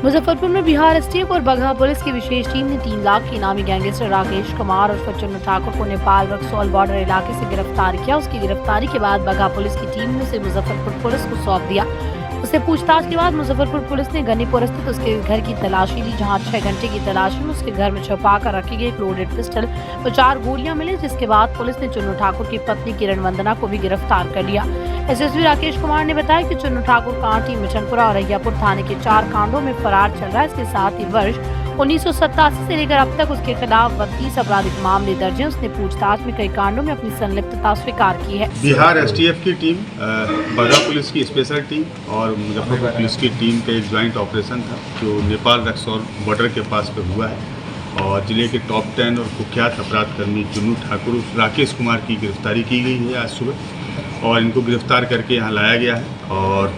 मुजफ्फरपुर में बिहार एसटीएफ और बगहा पुलिस की विशेष टीम ने 3 लाख के इनामी गैंगस्टर राकेश कुमार और चुन्नू ठाकुर को नेपाल रक्सौल बॉर्डर इलाके से गिरफ्तार किया। उसकी गिरफ्तारी के बाद बगहा पुलिस की टीम ने उसे मुजफ्फरपुर पुलिस को सौंप दिया। उससे पूछताछ के बाद मुजफ्फरपुर पुलिस ने गनीपुर स्थित उसके घर की तलाशी ली, जहां 6 घंटे की तलाशी में उसके घर में छुपा कर रखी गई एक लोडेड पिस्टल और 4 गोलियां मिली, जिसके बाद पुलिस ने चुन्नू ठाकुर की पत्नी किरण वंदना को भी गिरफ्तार कर लिया। एसएसपी राकेश कुमार ने बताया कि चुन्नू ठाकुर कांटी, मिशनपुरा और अय्यापुर थाने के 4 कांडों में फरार चल रहा है। इसके साथ ही वर्ष 1987 से लेकर अब तक उसके खिलाफ 32 आपराधिक मामले दर्ज हैं। उसने पूछताछ में कई कांडों में अपनी संलिप्तता स्वीकार की है। बिहार एसटीएफ की टीम, बगहा पुलिस की स्पेशल टीम और मुजफ्फरपुर पुलिस की टीम का एक ज्वाइंट ऑपरेशन था जो नेपाल रक्सौल बॉर्डर के पास पे हुआ है और जिले के टॉप 10 और कुख्यात अपराध कर्मी चुन्नू ठाकुर राकेश कुमार की गिरफ्तारी की गई है आज सुबह और इनको गिरफ्तार करके यहाँ लाया गया है और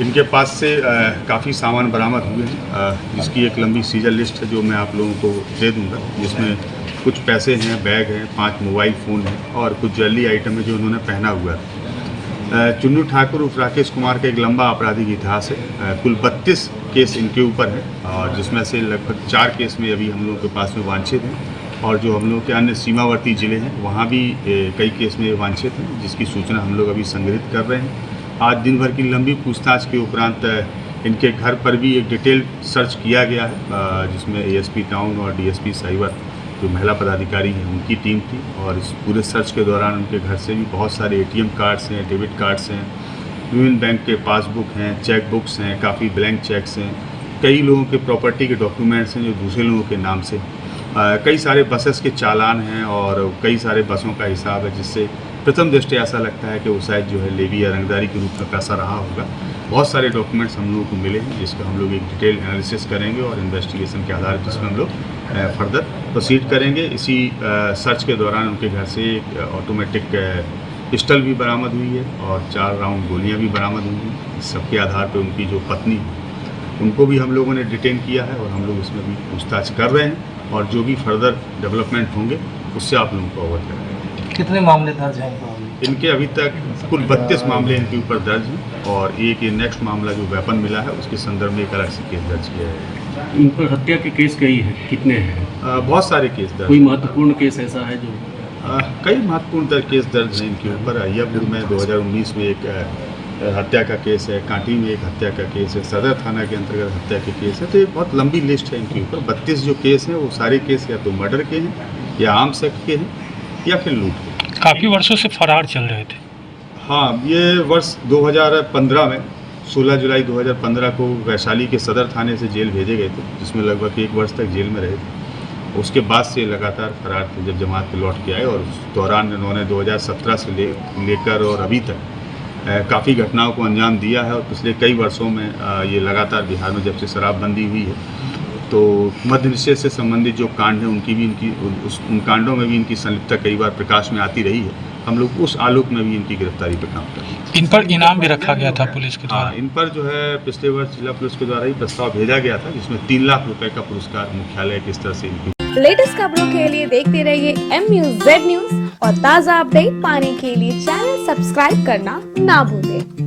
इनके पास से काफ़ी सामान बरामद हुए हैं, जिसकी एक लंबी सीजर लिस्ट है जो मैं आप लोगों को दे दूंगा, जिसमें कुछ पैसे हैं, बैग हैं, 5 मोबाइल फ़ोन हैं और कुछ ज्वेलरी आइटम है जो उन्होंने पहना हुआ है। चुन्नू ठाकुर उर्फ राकेश कुमार का एक लंबा आपराधिक इतिहास है। कुल 32 केस इनके ऊपर हैं और जिसमें से लगभग 4 केस में अभी हम लोगों के पास में वांछित हैं और जो हम लोगों के अन्य सीमावर्ती ज़िले हैं वहाँ भी कई केस में वांछित हैं, जिसकी सूचना हम लोग अभी संग्रहित कर रहे हैं। आज दिन भर की लंबी पूछताछ के उपरांत इनके घर पर भी एक डिटेल सर्च किया गया है, जिसमें एएसपी टाउन और डीएसपी साइबर जो महिला पदाधिकारी हैं उनकी टीम थी और इस पूरे सर्च के दौरान उनके घर से भी बहुत सारे एटीएम कार्ड्स हैं, डेबिट कार्ड्स हैं, यूनियन बैंक के पासबुक हैं, चेक बुक्स हैं, काफ़ी ब्लैंक चेक्स हैं, कई लोगों के प्रॉपर्टी के डॉक्यूमेंट्स हैं जो दूसरे लोगों के नाम से, कई सारे बसेस के चालान हैं और कई सारे बसों का हिसाब है, जिससे प्रथम दृष्टि ऐसा लगता है कि वो शायद जो है लेवी या रंगदारी के रूप में पैसा रहा होगा। बहुत सारे डॉक्यूमेंट्स हम लोगों को मिले हैं जिसका हम लोग एक डिटेल एनालिसिस करेंगे और इन्वेस्टिगेशन के आधार पर जिसमें हम लोग फर्दर प्रोसीड करेंगे। इसी सर्च के दौरान उनके घर से एक ऑटोमेटिक पिस्टल भी बरामद हुई है और 4 राउंड गोलियां भी बरामद हुई हैं। इस सबके आधार पर उनकी जो पत्नी उनको भी हम लोगों ने डिटेन किया है और हम लोग इसमें भी पूछताछ कर रहे हैं और जो भी फर्दर डेवलपमेंट होंगे उससे आप लोगों को अवगत करेंगे। कितने मामले दर्ज हैं इनके? अभी तक कुल 32 मामले इनके ऊपर दर्ज हैं और एक ये नेक्स्ट मामला जो वेपन मिला है उसके संदर्भ में एक अलग से केस दर्ज किया है। इन पर हत्या के केस कई हैं, कितने हैं? बहुत सारे केस दर्ज। कोई महत्वपूर्ण केस ऐसा है जो? कई महत्वपूर्ण केस दर्ज हैं इनके ऊपर। अय्यापुर में 2019 में एक हत्या का केस है, कांटी में एक हत्या का केस है, सदर थाना के अंतर्गत हत्या के केस है। तो एक बहुत लंबी लिस्ट है इनके ऊपर। 32 जो केस हैं वो सारे केस या तो मर्डर के हैं या आर्म्स एक्ट के हैं या फिर लूट के। काफ़ी वर्षों से फरार चल रहे थे। हाँ, ये वर्ष 2015 में 16 जुलाई 2015 को वैशाली के सदर थाने से जेल भेजे गए थे, जिसमें लगभग 1 वर्ष तक जेल में रहे थे। उसके बाद से लगातार फरार थे जब जमात पे लौट के आए और उस दौरान इन्होंने 2017 से लेकर और अभी तक काफ़ी घटनाओं को अंजाम दिया है और पिछले कई वर्षों में ये लगातार बिहार में जब से शराबबंदी हुई है तो मद्य निषेध से संबंधित जो कांड हैं उनकी भी उन कांडों में भी इनकी संलिप्तता कई बार प्रकाश में आती रही है। हम लोग उस आलोक में भी इनकी गिरफ्तारी पर काम कर रहे हैं। इन पर इनाम भी रखा गया था पुलिस के द्वारा? हाँ, इन पर जो है पिछले वर्ष जिला पुलिस के द्वारा ही प्रस्ताव भेजा गया था जिसमें 3 लाख रुपए का पुरस्कार मुख्यालय किस तरह से इनकी। लेटेस्ट खबरों के लिए देखते रहिए MUZ न्यूज और ताज़ा अपडेट पाने के लिए चैनल सब्सक्राइब करना ना भूलें।